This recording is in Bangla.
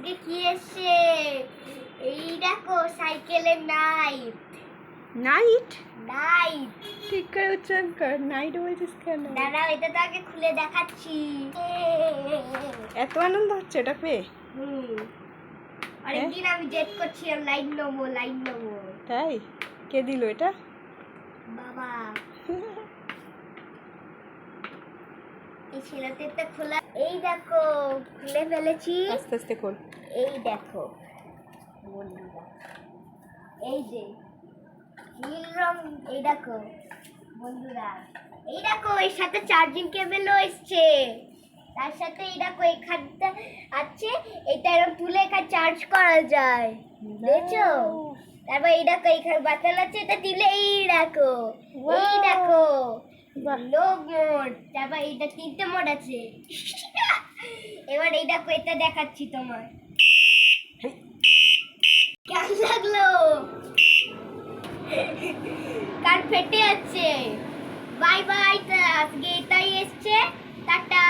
আজকে কি এসছে? এই দেখো সাইকেলের নাইট। নাইট নাইট ঠিক করে উচ্চারণ কর। নাইট বলছিস কেন? দাঁড়াও, এটা তো আগে খুলে দেখাচ্ছি। এত আনন্দ হচ্ছে এটা পেয়ে? অনেকদিন আমি জেদ করছি লাইন নেবো, লাইন নেবো। তাই? কে দিল এটা? বাবা, এই ছেলেটা খোলা। এই দেখো খুলে ফেলেছি। আস্তে আস্তে খোল। এই দেখো বন্ধুরা, এই যে নীল রং। এই দেখো বন্ধুরা, এই দেখো এর সাথে চার্জিং কেবলও এসছে। তার সাথে এই দেখো এখানটা আছে, এটা এরকম তুলে এখানে চার্জ করা যায়, দেখছো? তারপর এই দেখো এখানে বাতাল আছে, এটা দিলে এই দেখো, এই দেখো লো মোড। তারপর এইটা 3টে মোড আছে। এবার এই দেখো এটা দেখাচ্ছি তোমার, কেমন লাগলো? কান ফেটে যাচ্ছে। বাই বাই, আজকে এটাই এসছে। টাটা।